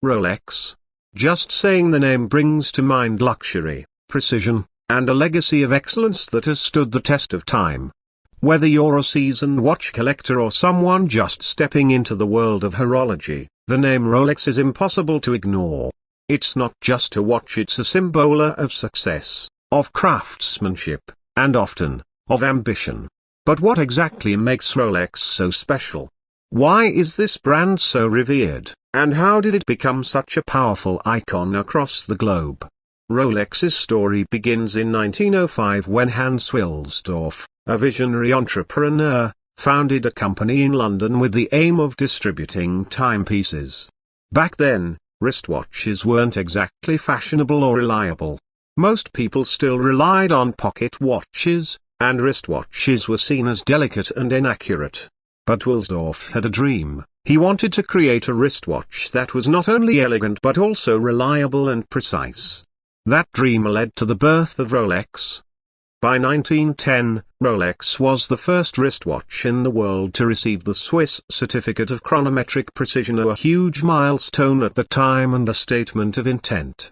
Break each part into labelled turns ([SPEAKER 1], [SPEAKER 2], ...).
[SPEAKER 1] Rolex. Just saying the name brings to mind luxury, precision, and a legacy of excellence that has stood the test of time. Whether you're a seasoned watch collector or someone just stepping into the world of horology, the name Rolex is impossible to ignore. It's not just a watch, it's a symbol of success, of craftsmanship, and often, of ambition. But what exactly makes Rolex so special? Why is this brand so revered, and how did it become such a powerful icon across the globe? Rolex's story begins in 1905 when Hans Wilsdorf, a visionary entrepreneur, founded a company in London with the aim of distributing timepieces. Back then, wristwatches weren't exactly fashionable or reliable. Most people still relied on pocket watches, and wristwatches were seen as delicate and inaccurate. But Wilsdorf had a dream. He wanted to create a wristwatch that was not only elegant but also reliable and precise. That dream led to the birth of Rolex. By 1910, Rolex was the first wristwatch in the world to receive the Swiss Certificate of Chronometric Precision, a huge milestone at the time and a statement of intent.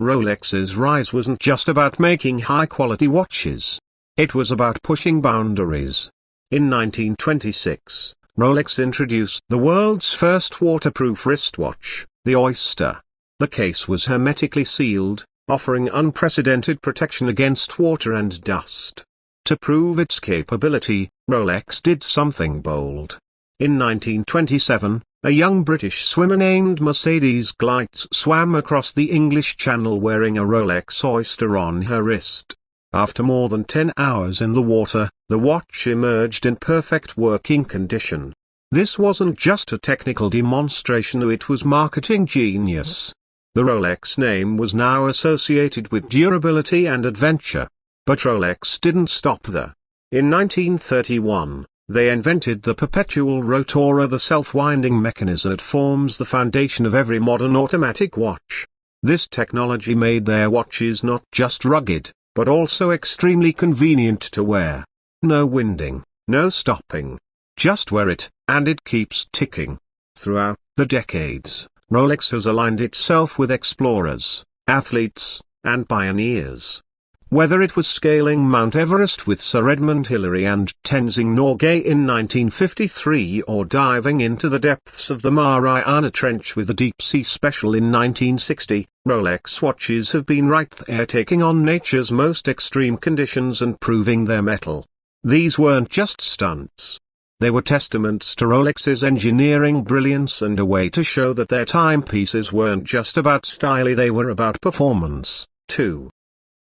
[SPEAKER 1] Rolex's rise wasn't just about making high-quality watches. It was about pushing boundaries. In 1926, Rolex introduced the world's first waterproof wristwatch, the Oyster. The case was hermetically sealed, offering unprecedented protection against water and dust. To prove its capability, Rolex did something bold. In 1927, a young British swimmer named Mercedes Gleitz swam across the English Channel wearing a Rolex Oyster on her wrist. After more than 10 hours in the water, the watch emerged in perfect working condition. This wasn't just a technical demonstration, it was marketing genius. The Rolex name was now associated with durability and adventure. But Rolex didn't stop there. In 1931, they invented the perpetual rotor, the self-winding mechanism that forms the foundation of every modern automatic watch. This technology made their watches not just rugged, but also extremely convenient to wear. No winding, no stopping. Just wear it, and it keeps ticking. Throughout the decades, Rolex has aligned itself with explorers, athletes, and pioneers. Whether it was scaling Mount Everest with Sir Edmund Hillary and Tenzing Norgay in 1953 or diving into the depths of the Mariana Trench with the Deep Sea Special in 1960, Rolex watches have been right there taking on nature's most extreme conditions and proving their mettle. These weren't just stunts. They were testaments to Rolex's engineering brilliance and a way to show that their timepieces weren't just about style, they were about performance, too.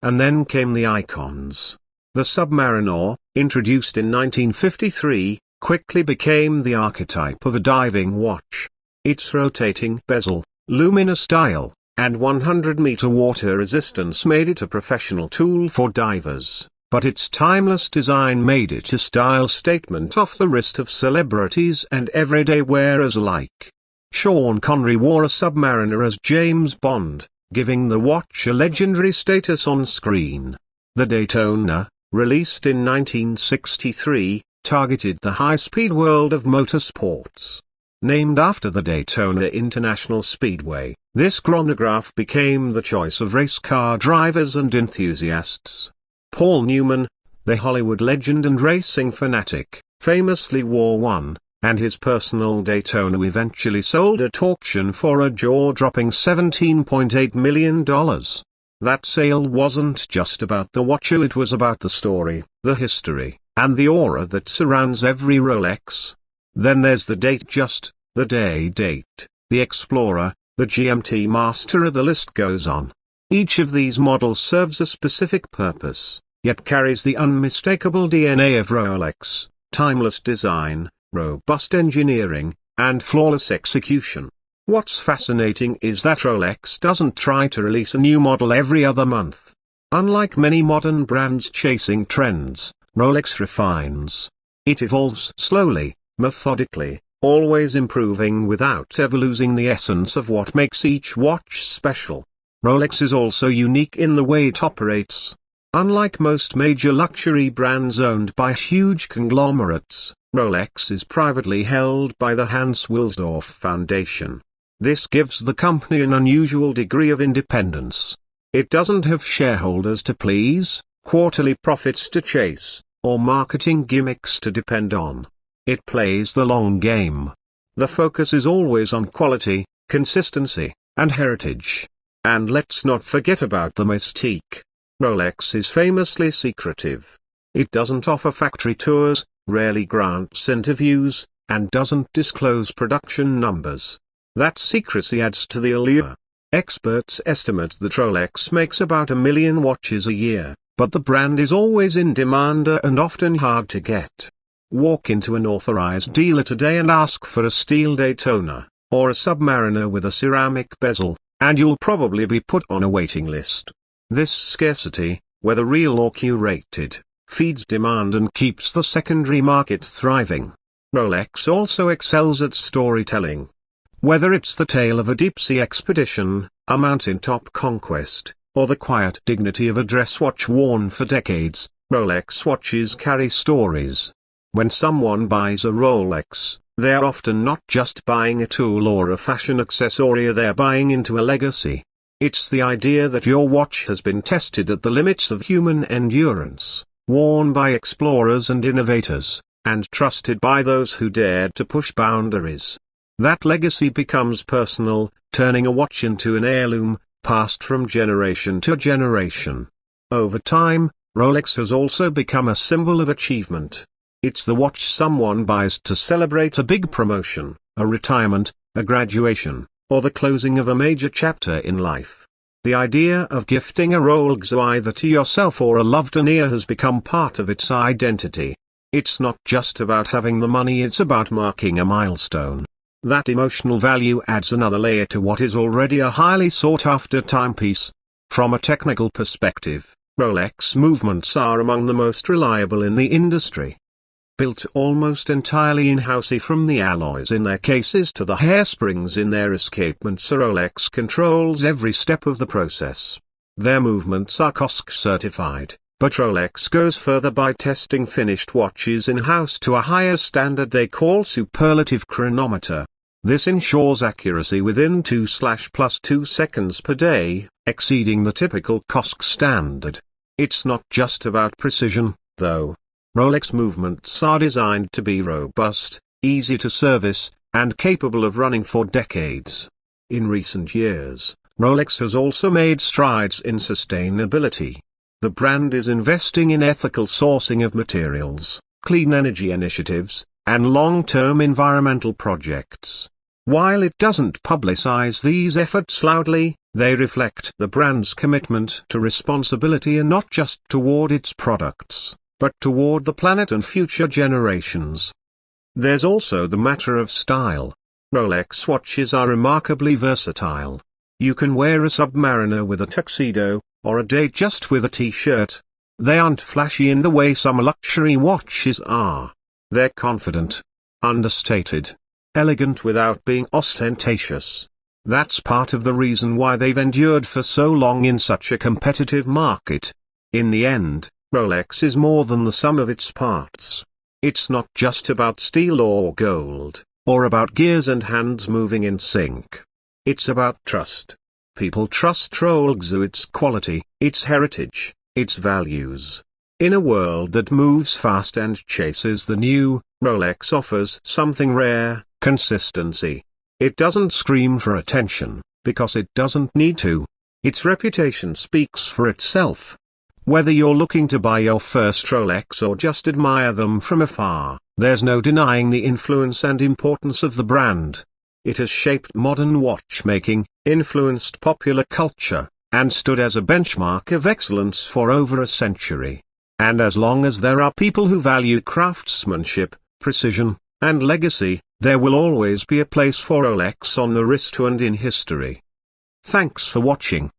[SPEAKER 1] And then came the icons. The Submariner, introduced in 1953, quickly became the archetype of a diving watch. Its rotating bezel, luminous dial, and 100-meter water resistance made it a professional tool for divers. But its timeless design made it a style statement off the wrist of celebrities and everyday wearers alike. Sean Connery wore a Submariner as James Bond, giving the watch a legendary status on screen. The Daytona, released in 1963, targeted the high-speed world of motorsports. Named after the Daytona International Speedway, this chronograph became the choice of race car drivers and enthusiasts. Paul Newman, the Hollywood legend and racing fanatic, famously wore one, and his personal Daytona eventually sold at auction for a jaw-dropping $17.8 million. That sale wasn't just about the watch, it was about the story, the history, and the aura that surrounds every Rolex. Then there's the Datejust, the Day-Date, the Explorer, the GMT Master, the list goes on. Each of these models serves a specific purpose, yet carries the unmistakable DNA of Rolex: timeless design, robust engineering, and flawless execution. What's fascinating is that Rolex doesn't try to release a new model every other month. Unlike many modern brands chasing trends, Rolex refines. It evolves slowly, methodically, always improving without ever losing the essence of what makes each watch special. Rolex is also unique in the way it operates. Unlike most major luxury brands owned by huge conglomerates, Rolex is privately held by the Hans Wilsdorf Foundation. This gives the company an unusual degree of independence. It doesn't have shareholders to please, quarterly profits to chase, or marketing gimmicks to depend on. It plays the long game. The focus is always on quality, consistency, and heritage. And let's not forget about the mystique. Rolex is famously secretive. It doesn't offer factory tours, rarely grants interviews, and doesn't disclose production numbers. That secrecy adds to the allure. Experts estimate that Rolex makes about 1 million watches a year, but the brand is always in demand and often hard to get. Walk into an authorized dealer today and ask for a steel Daytona, or a Submariner with a ceramic bezel, and you'll probably be put on a waiting list. This scarcity, whether real or curated, feeds demand and keeps the secondary market thriving. Rolex also excels at storytelling. Whether it's the tale of a deep-sea expedition, a mountaintop conquest, or the quiet dignity of a dress watch worn for decades, Rolex watches carry stories. When someone buys a Rolex, they're often not just buying a tool or a fashion accessory, they're buying into a legacy. It's the idea that your watch has been tested at the limits of human endurance, worn by explorers and innovators, and trusted by those who dared to push boundaries. That legacy becomes personal, turning a watch into an heirloom, passed from generation to generation. Over time, Rolex has also become a symbol of achievement. It's the watch someone buys to celebrate a big promotion, a retirement, a graduation, or the closing of a major chapter in life. The idea of gifting a Rolex either to yourself or a loved one has become part of its identity. It's not just about having the money, it's about marking a milestone. That emotional value adds another layer to what is already a highly sought-after timepiece. From a technical perspective, Rolex movements are among the most reliable in the industry. Built almost entirely in-house, from the alloys in their cases to the hairsprings in their escapements, Rolex controls every step of the process. Their movements are COSC certified, but Rolex goes further by testing finished watches in-house to a higher standard they call superlative chronometer. This ensures accuracy within 2/+2 seconds per day, exceeding the typical COSC standard. It's not just about precision, though. Rolex movements are designed to be robust, easy to service, and capable of running for decades. In recent years, Rolex has also made strides in sustainability. The brand is investing in ethical sourcing of materials, clean energy initiatives, and long-term environmental projects. While it doesn't publicize these efforts loudly, they reflect the brand's commitment to responsibility, and not just toward its products, but toward the planet and future generations. There's also the matter of style. Rolex watches are remarkably versatile. You can wear a Submariner with a tuxedo, or a day just with a t-shirt. They aren't flashy in the way some luxury watches are. They're confident, understated, elegant without being ostentatious. That's part of the reason why they've endured for so long in such a competitive market. In the end, Rolex is more than the sum of its parts. It's not just about steel or gold, or about gears and hands moving in sync. It's about trust. People trust Rolex, its quality, its heritage, its values. In a world that moves fast and chases the new, Rolex offers something rare: consistency. It doesn't scream for attention, because it doesn't need to. Its reputation speaks for itself. Whether you're looking to buy your first Rolex or just admire them from afar, there's no denying the influence and importance of the brand. It has shaped modern watchmaking, influenced popular culture, and stood as a benchmark of excellence for over a century. And as long as there are people who value craftsmanship, precision, and legacy, there will always be a place for Rolex on the wrist and in history. Thanks for watching.